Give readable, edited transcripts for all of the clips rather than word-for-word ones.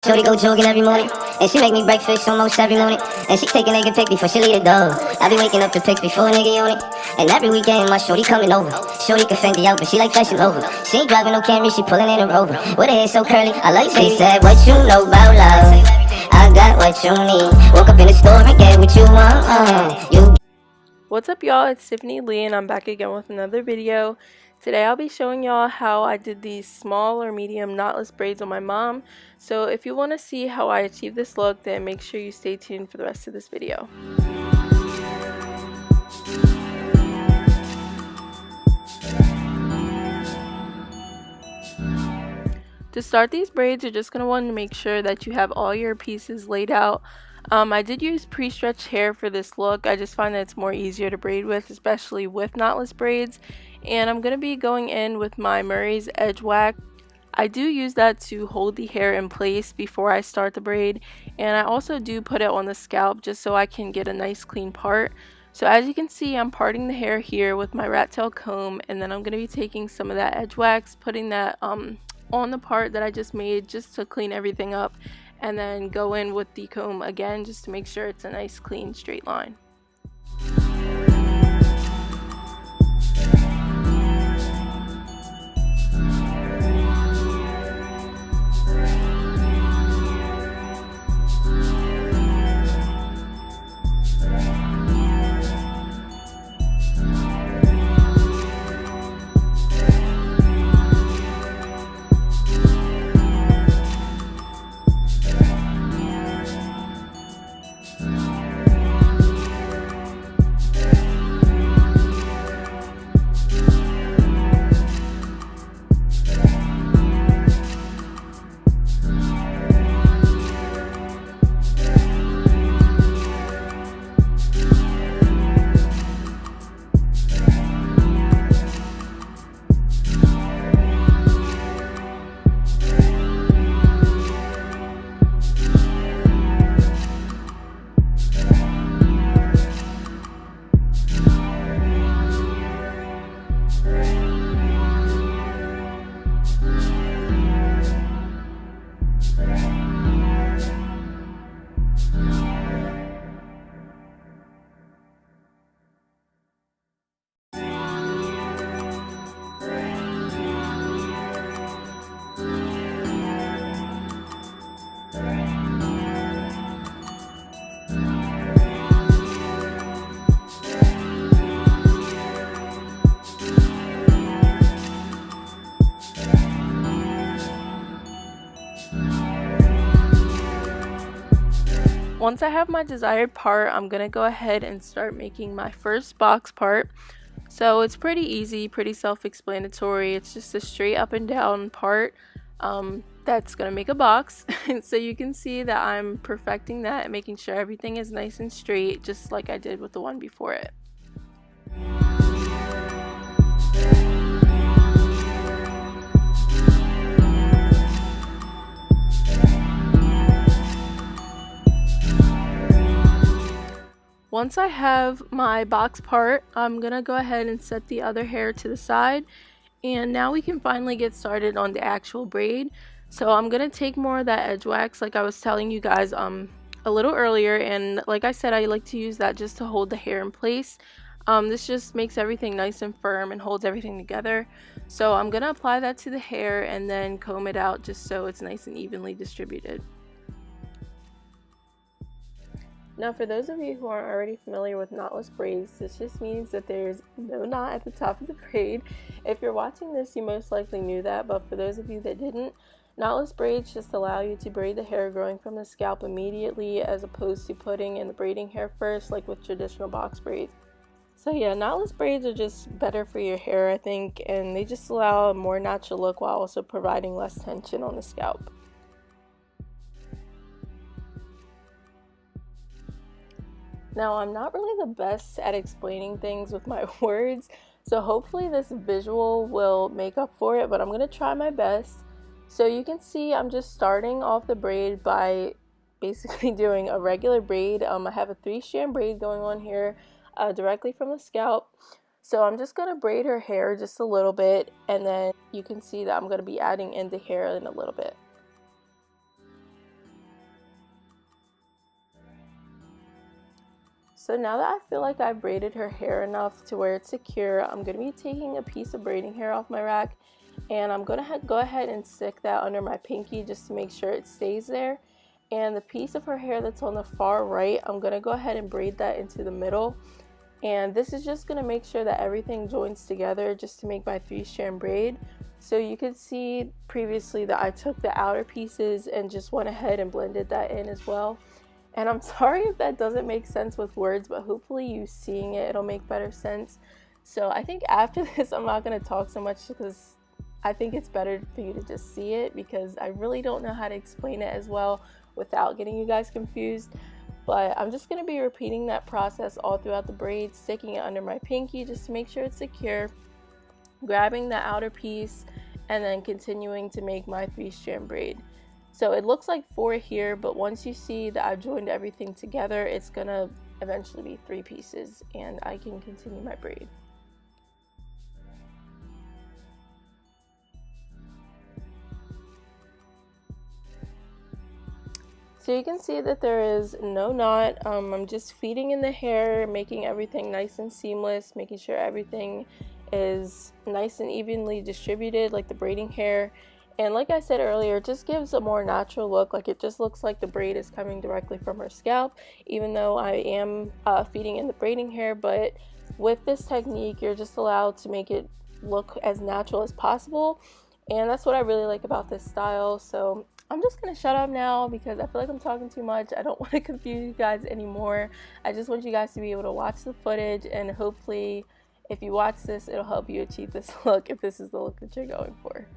Shorty go jogging every morning, and she make me breakfast almost every morning. And she take a nigga pic before she leave the door. I be waking up to pics before a nigga on it. And every weekend my shorty coming over. Shorty can Fendi out, but she like fashion over. She ain't driving no Camry, she pulling in a Rover. With her hair so curly, I like baby. She said, what you know about love? I got what you need. Woke up in the store and get what you want. You. What's up, y'all? It's Tiffany Lee, and I'm back again with another video. Today I'll be showing y'all how I did these small or medium knotless braids on my mom. So if you want to see how I achieved this look, then make sure you stay tuned for the rest of this video. To start these braids, you're just going to want to make sure that you have all your pieces laid out. I did use pre-stretched hair for this look. I just find that it's more easier to braid with, especially with knotless braids. And I'm going to be going in with my Murray's Edge Wax. I do use that to hold the hair in place before I start the braid. And I also do put it on the scalp just so I can get a nice clean part. So as you can see, I'm parting the hair here with my rat tail comb. And then I'm going to be taking some of that edge wax, putting that on the part that I just made just to clean everything up, and then go in with the comb again just to make sure it's a nice clean straight line. Once I have my desired part, I'm going to go ahead and start making my first box part. So it's pretty easy, pretty self-explanatory. It's just a straight up and down part that's going to make a box. So you can see that I'm perfecting that and making sure everything is nice and straight, just like I did with the one before it. Once I have my box part, I'm gonna go ahead and set the other hair to the side, and now we can finally get started on the actual braid. So I'm gonna take more of that edge wax like I was telling you guys a little earlier, and like I said, I like to use that just to hold the hair in place. This just makes everything nice and firm and holds everything together. So I'm gonna apply that to the hair and then comb it out just so it's nice and evenly distributed. Now, for those of you who aren't already familiar with knotless braids, this just means that there's no knot at the top of the braid. If you're watching this, you most likely knew that, but for those of you that didn't, knotless braids just allow you to braid the hair growing from the scalp immediately, as opposed to putting in the braiding hair first like with traditional box braids. So yeah, knotless braids are just better for your hair, I think, and they just allow a more natural look while also providing less tension on the scalp. Now, I'm not really the best at explaining things with my words, so hopefully this visual will make up for it, but I'm going to try my best. So you can see I'm just starting off the braid by basically doing a regular braid. I have a 3-strand braid going on here directly from the scalp. So I'm just going to braid her hair just a little bit, and then you can see that I'm going to be adding in the hair in a little bit. So now that I feel like I braided her hair enough to where it's secure, I'm going to be taking a piece of braiding hair off my rack, and I'm going to go ahead and stick that under my pinky just to make sure it stays there. And the piece of her hair that's on the far right, I'm going to go ahead and braid that into the middle. And this is just going to make sure that everything joins together just to make my 3-strand braid. So you could see previously that I took the outer pieces and just went ahead and blended that in as well. And I'm sorry if that doesn't make sense with words, but hopefully you seeing it, it'll make better sense. So I think after this, I'm not going to talk so much because I think it's better for you to just see it, because I really don't know how to explain it as well without getting you guys confused. But I'm just going to be repeating that process all throughout the braid, sticking it under my pinky just to make sure it's secure, grabbing the outer piece, and then continuing to make my 3-strand braid. So it looks like 4 here, but once you see that I've joined everything together, it's going to eventually be 3 pieces, and I can continue my braid. So you can see that there is no knot. I'm just feeding in the hair, making everything nice and seamless, making sure everything is nice and evenly distributed like the braiding hair. And like I said earlier, it just gives a more natural look. Like, it just looks like the braid is coming directly from her scalp, even though I am feeding in the braiding hair. But with this technique, you're just allowed to make it look as natural as possible. And that's what I really like about this style. So I'm just going to shut up now because I feel like I'm talking too much. I don't want to confuse you guys anymore. I just want you guys to be able to watch the footage, and hopefully if you watch this, it'll help you achieve this look if this is the look that you're going for.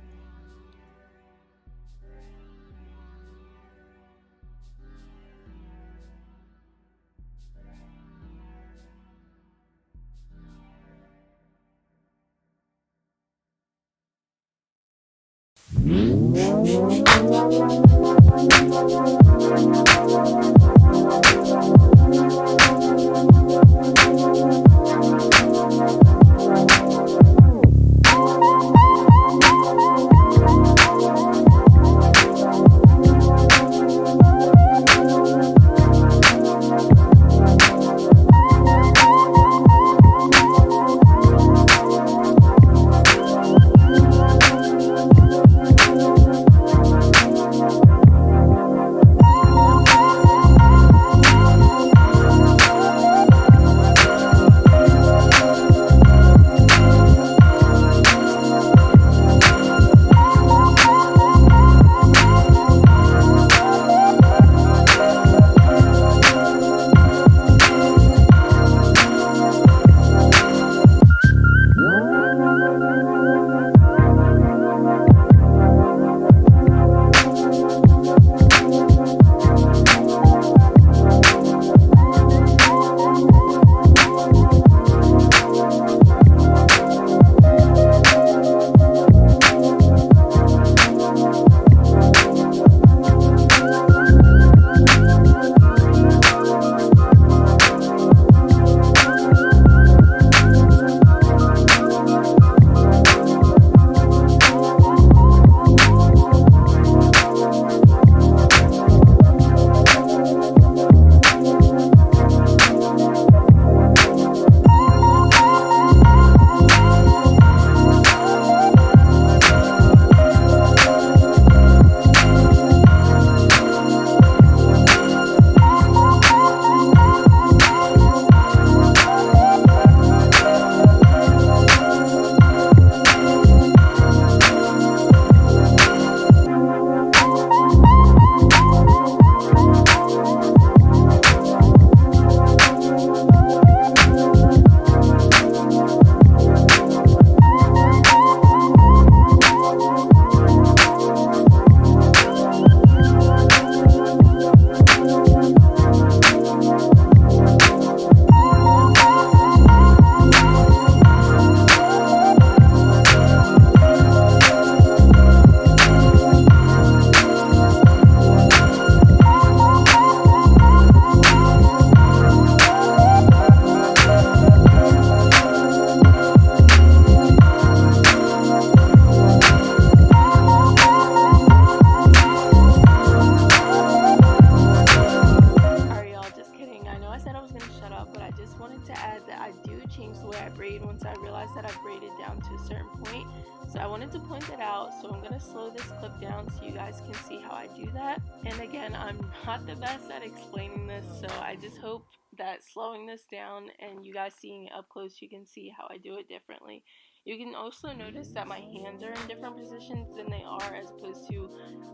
I braid once I realize that I've braided down to a certain point. So I wanted to point that out, so I'm going to slow this clip down so you guys can see how I do that. And again, I'm not the best at explaining this, so I just hope that slowing this down and you guys seeing it up close, you can see how I do it differently. You can also notice that my hands are in different positions than they are as opposed to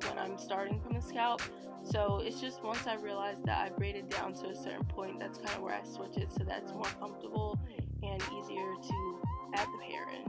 when I'm starting from the scalp. So it's just once I realize that I braided down to a certain point, that's kind of where I switch it so that's more comfortable and easier to add the hair in.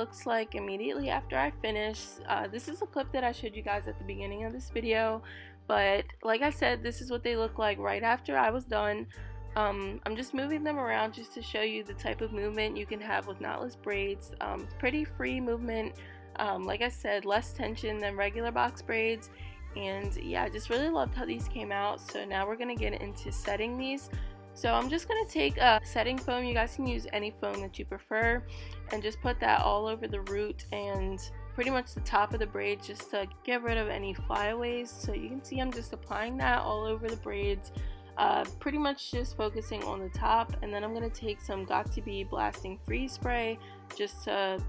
looks like immediately after I finish. This is a clip that I showed you guys at the beginning of this video, but like I said, this is what they look like right after I was done. I'm just moving them around just to show you the type of movement you can have with knotless braids. Pretty free movement, like I said, less tension than regular box braids. And yeah, I just really loved how these came out. So now we're gonna get into setting these. So I'm just gonna take a setting foam. You guys can use any foam that you prefer, and just put that all over the root and pretty much the top of the braid, just to get rid of any flyaways. So you can see I'm just applying that all over the braids, pretty much just focusing on the top. And then I'm gonna take some Got2b blasting freeze spray just to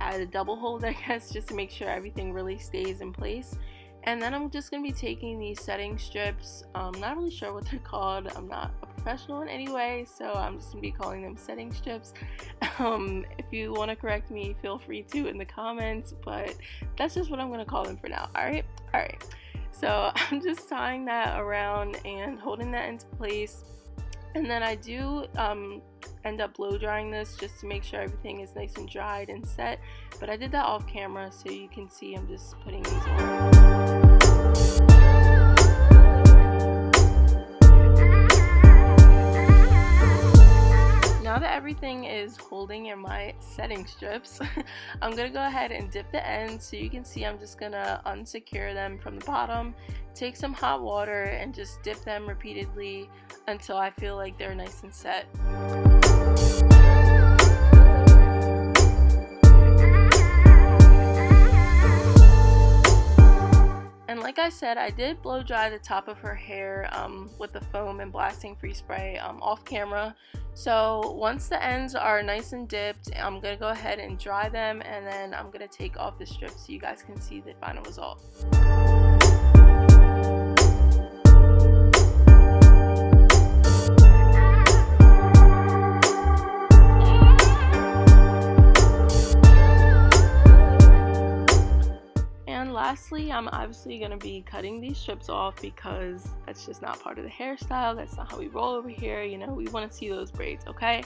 add a double hold, I guess, just to make sure everything really stays in place. And then I'm just going to be taking these setting strips. I'm not really sure what they're called. I'm not a professional in any way, so I'm just going to be calling them setting strips. If you want to correct me, feel free to in the comments, but that's just what I'm going to call them for now. Alright? So I'm just tying that around and holding that into place. And then I do end up blow drying this just to make sure everything is nice and dried and set, but I did that off camera, so you can see I'm just putting these on. Now that everything is holding in my setting strips, I'm gonna go ahead and dip the ends. So you can see I'm just gonna unsecure them from the bottom, take some hot water and just dip them repeatedly until I feel like they're nice and set. And like I said, I did blow dry the top of her hair with the foam and blasting freeze spray off camera. So once the ends are nice and dipped, I'm going to go ahead and dry them, and then I'm going to take off the strips so you guys can see the final result. Lastly, I'm obviously going to be cutting these strips off because that's just not part of the hairstyle. That's not how we roll over here. You know, we want to see those braids, okay?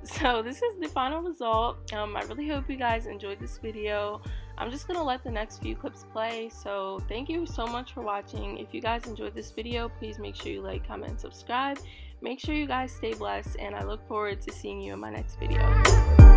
So this is the final result. I really hope you guys enjoyed this video. I'm just going to let the next few clips play. So thank you so much for watching. If you guys enjoyed this video, please make sure you like, comment, and subscribe. Make sure you guys stay blessed, and I look forward to seeing you in my next video.